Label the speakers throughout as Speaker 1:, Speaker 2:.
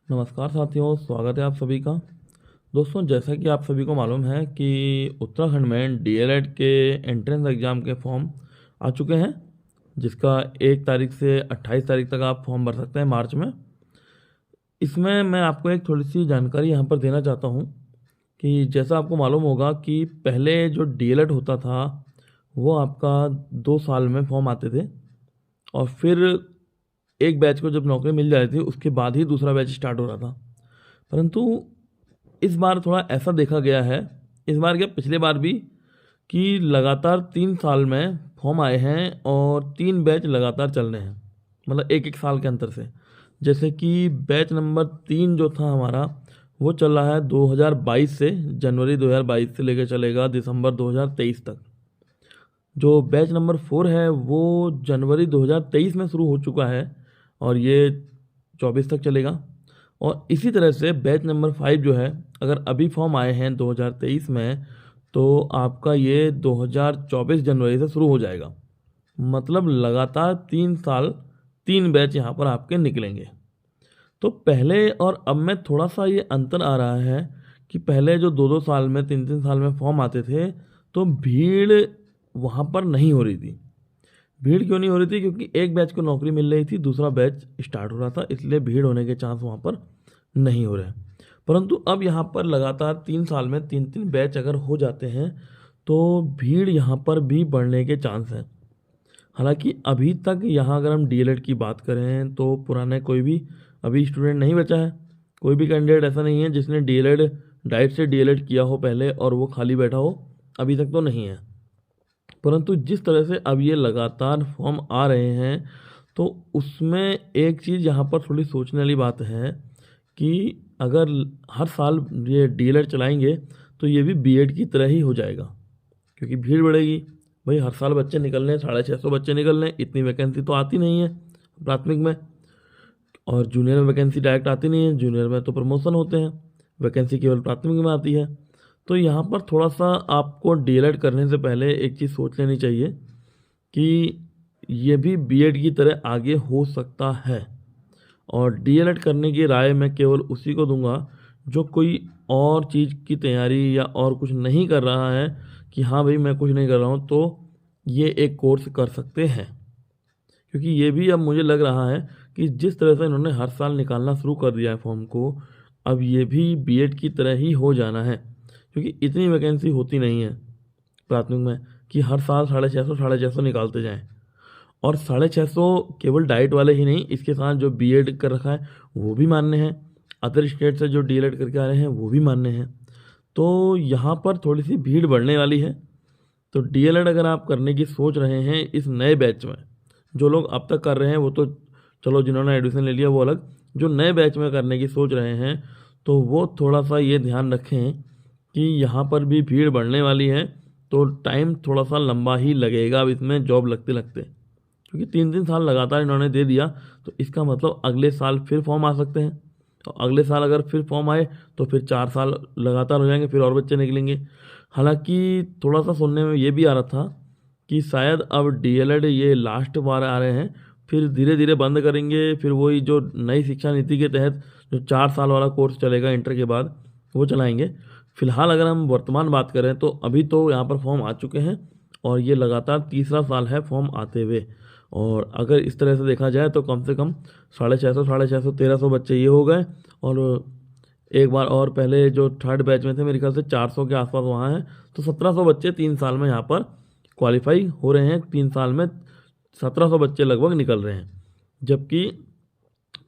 Speaker 1: नमस्कार साथियों, स्वागत है आप सभी का। दोस्तों, जैसा कि आप सभी को मालूम है कि उत्तराखंड में डीएलएड के एंट्रेंस एग्ज़ाम के फॉर्म आ चुके हैं, जिसका 1 तारीख से 28 तारीख तक आप फॉर्म भर सकते हैं मार्च में। इसमें मैं आपको एक थोड़ी सी जानकारी यहाँ पर देना चाहता हूँ कि जैसा आपको मालूम होगा कि पहले जो डीएलएड होता था वो आपका 2 साल में फॉर्म आते थे, और फिर एक बैच को जब नौकरी मिल जाती थी उसके बाद ही दूसरा बैच स्टार्ट हो रहा था। परंतु इस बार थोड़ा ऐसा देखा गया है, इस बार क्या पिछले बार भी, कि लगातार 3 साल में फॉर्म आए हैं और 3 बैच लगातार चल रहे हैं, मतलब एक एक साल के अंतर से। जैसे कि बैच नंबर 3 जो था हमारा, वो चल रहा है 2022 से, जनवरी 2022 से लेकर चलेगा दिसंबर 2023 तक। जो बैच नंबर 4 है वो जनवरी 2023 में शुरू हो चुका है और ये 24 तक चलेगा। और इसी तरह से बैच नंबर 5 जो है, अगर अभी फॉर्म आए हैं 2023 में, तो आपका ये 2024 जनवरी से शुरू हो जाएगा। मतलब लगातार 3 साल 3 बैच यहाँ पर आपके निकलेंगे। तो पहले और अब में थोड़ा सा ये अंतर आ रहा है कि पहले जो 2-2 साल में 3-3 साल में फॉर्म आते थे, तो भीड़ वहाँ पर नहीं हो रही थी। भीड़ क्यों नहीं हो रही थी? क्योंकि एक बैच को नौकरी मिल रही थी, दूसरा बैच स्टार्ट हो रहा था, इसलिए भीड़ होने के चांस वहाँ पर नहीं हो रहे। परंतु अब यहाँ पर लगातार 3 साल में 3-3 बैच अगर हो जाते हैं तो भीड़ यहाँ पर भी बढ़ने के चांस हैं। हालांकि अभी तक यहाँ अगर हम डीएलएड की बात करें तो पुराने कोई भी अभी स्टूडेंट नहीं बचा है। कोई भी कैंडिडेट ऐसा नहीं है जिसने डीएलएड डाइट से डीएलएड किया हो पहले और वो खाली बैठा हो, अभी तक तो नहीं है। परंतु जिस तरह से अब ये लगातार फॉर्म आ रहे हैं, तो उसमें एक चीज़ यहाँ पर थोड़ी सोचने वाली बात है कि अगर हर साल ये डीएलएड चलाएंगे तो ये भी बीएड की तरह ही हो जाएगा, क्योंकि भीड़ बढ़ेगी। भाई हर साल बच्चे निकल रहे हैं, 650 बच्चे निकल रहे हैं, इतनी वैकेंसी तो आती नहीं है प्राथमिक में। और जूनियर में वैकेंसी डायरेक्ट आती नहीं है, जूनियर में तो प्रमोशन होते हैं, वैकेंसी केवल प्राथमिक में आती है। तो यहाँ पर थोड़ा सा आपको डीएलएड करने से पहले एक चीज़ सोच लेनी चाहिए कि ये भी बीएड की तरह आगे हो सकता है। और डीएलएड करने की राय मैं केवल उसी को दूंगा जो कोई और चीज़ की तैयारी या और कुछ नहीं कर रहा है, कि हाँ भाई मैं कुछ नहीं कर रहा हूँ, तो ये एक कोर्स कर सकते हैं। क्योंकि ये भी अब मुझे लग रहा है कि जिस तरह से इन्होंने हर साल निकालना शुरू कर दिया है फॉर्म को, अब ये भी बीएड की तरह ही हो जाना है। क्योंकि इतनी वैकेंसी होती नहीं है प्राथमिक में कि हर साल 650 निकालते जाएं। और 650 केवल डाइट वाले ही नहीं, इसके साथ जो बीएड कर रखा है वो भी मान्य है, अदर स्टेट से जो डीएलएड करके आ रहे हैं वो भी मान्य हैं। तो यहाँ पर थोड़ी सी भीड़ बढ़ने वाली है। तो डीएलएड अगर आप करने की सोच रहे हैं इस नए बैच में, जो लोग अब तक कर रहे हैं वो तो चलो, जिन्होंने एडमिशन ले लिया वो अलग, जो नए बैच में करने की सोच रहे हैं तो वो थोड़ा सा ये ध्यान रखें कि यहाँ पर भी भीड़ बढ़ने वाली है। तो टाइम थोड़ा सा लंबा ही लगेगा अब इसमें जॉब लगते लगते, क्योंकि 3-3 साल लगातार इन्होंने दे दिया, तो इसका मतलब अगले साल फिर फॉर्म आ सकते हैं। और अगले साल अगर फिर फॉर्म आए तो फिर 4 साल लगातार हो जाएंगे, फिर और बच्चे निकलेंगे। हालांकि थोड़ा सा सुनने में ये भी आ रहा था कि शायद अब डीएलएड ये लास्ट बार आ रहे हैं, फिर धीरे धीरे बंद करेंगे, फिर वही जो नई शिक्षा नीति के तहत जो 4 साल वाला कोर्स चलेगा इंटर के बाद वो चलाएंगे। फिलहाल अगर हम वर्तमान बात करें तो अभी तो यहाँ पर फॉर्म आ चुके हैं और ये लगातार तीसरा साल है फॉर्म आते हुए। और अगर इस तरह से देखा जाए तो कम से कम 650 1300 बच्चे ये हो गए। और एक बार और पहले जो थर्ड बैच में थे मेरे ख्याल से 400 के आसपास वहाँ हैं, तो 1700 बच्चे 3 साल में यहाँ पर क्वालिफाई हो रहे हैं। 3 साल में 1700 बच्चे लगभग निकल रहे हैं। जबकि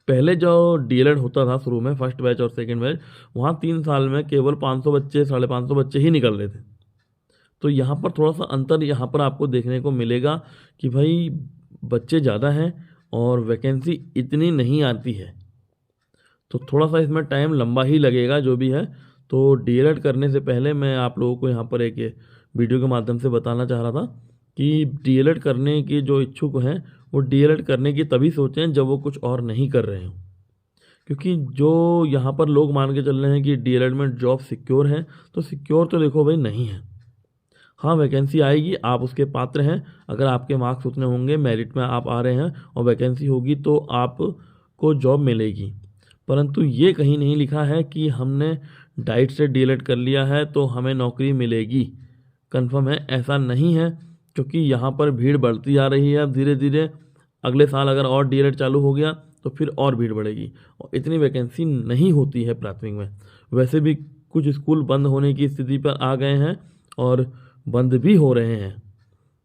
Speaker 1: पहले जो डीएलएड होता था शुरू में फर्स्ट बैच और सेकंड बैच, वहाँ 3 साल में केवल 500 बच्चे 550 बच्चे ही निकल रहे थे। तो यहाँ पर थोड़ा सा अंतर यहाँ पर आपको देखने को मिलेगा कि भाई बच्चे ज़्यादा हैं और वैकेंसी इतनी नहीं आती है, तो थोड़ा सा इसमें टाइम लंबा ही लगेगा जो भी है। तो डीएलएड करने से पहले मैं आप लोगों को यहाँ पर एक वीडियो के माध्यम से बताना चाह रहा था कि डीएलएड करने के जो इच्छुक हैं वो डीएलएड करने की तभी सोचें जब वो कुछ और नहीं कर रहे हों। क्योंकि जो यहाँ पर लोग मान के चल रहे हैं कि डीएलएड में जॉब सिक्योर है, तो सिक्योर तो देखो भाई नहीं है। हाँ, वैकेंसी आएगी, आप उसके पात्र हैं, अगर आपके मार्क्स उतने होंगे, मेरिट में आप आ रहे हैं और वैकेंसी होगी तो आपको जॉब मिलेगी। परंतु ये कहीं नहीं लिखा है कि हमने डाइट से डीएलएड कर लिया है तो हमें नौकरी मिलेगी। कंफर्म है, ऐसा नहीं है, क्योंकि यहाँ पर भीड़ बढ़ती जा रही है। अब धीरे धीरे अगले साल अगर और डीएलएड चालू हो गया तो फिर और भीड़ बढ़ेगी, और इतनी वैकेंसी नहीं होती है प्राथमिक में। वैसे भी कुछ स्कूल बंद होने की स्थिति पर आ गए हैं और बंद भी हो रहे हैं,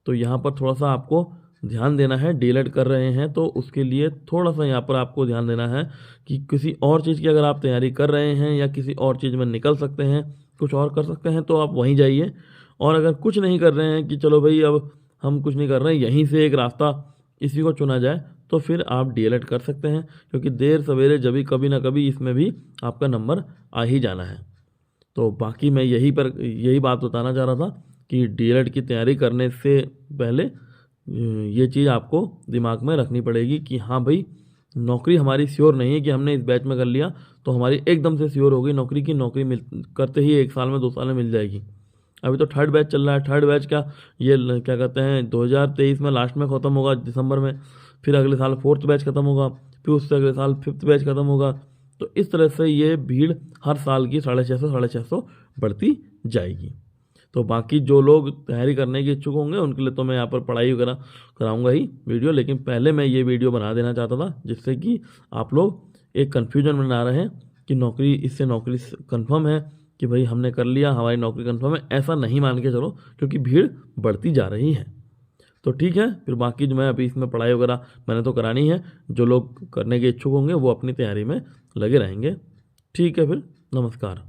Speaker 1: तो यहाँ पर थोड़ा सा आपको ध्यान देना है। डीएलएड कर रहे हैं तो उसके लिए थोड़ा सा यहाँ पर आपको ध्यान देना है कि किसी और चीज़ की अगर आप तैयारी कर रहे हैं या किसी और चीज़ में निकल सकते हैं, कुछ और कर सकते हैं, तो आप वहीं जाइए। और अगर कुछ नहीं कर रहे हैं कि चलो भाई अब हम कुछ नहीं कर रहे हैं, यहीं से एक रास्ता इसी को चुना जाए, तो फिर आप डीएलएड कर सकते हैं, क्योंकि देर सवेरे जब भी कभी ना कभी इसमें भी आपका नंबर आ ही जाना है। तो बाकी मैं यही बात बताना चाह रहा था कि डीएलएड की तैयारी करने से पहले ये चीज़ आपको दिमाग में रखनी पड़ेगी कि हाँ भाई, नौकरी हमारी श्योर नहीं है कि हमने इस बैच में कर लिया तो हमारी एकदम से श्योर हो गई नौकरी की। नौकरी मिल करते ही 1 साल में 2 साल में मिल जाएगी। अभी तो थर्ड बैच चल रहा है। थर्ड बैच क्या कहते हैं, 2023 में लास्ट में ख़त्म होगा दिसंबर में, फिर अगले साल फोर्थ बैच ख़त्म होगा, फिर उससे अगले साल फिफ्थ बैच ख़त्म होगा। तो इस तरह से ये भीड़ हर साल की 650 बढ़ती जाएगी। तो बाकी जो लोग तैयारी करने के इच्छुक होंगे उनके लिए तो मैं यहाँ पर पढ़ाई वगैरह कराऊंगा ही वीडियो, लेकिन पहले मैं ये वीडियो बना देना चाहता था जिससे कि आप लोग एक कन्फ्यूजन में ना रहें कि नौकरी कंफर्म है कि भाई हमने कर लिया, हमारी नौकरी कंफर्म है। ऐसा नहीं मान के चलो, क्योंकि भीड़ बढ़ती जा रही है। तो ठीक है, फिर बाकी जो मैं अभी इसमें पढ़ाई वगैरह मैंने तो करानी है, जो लोग करने के इच्छुक होंगे वो अपनी तैयारी में लगे रहेंगे। ठीक है, फिर नमस्कार।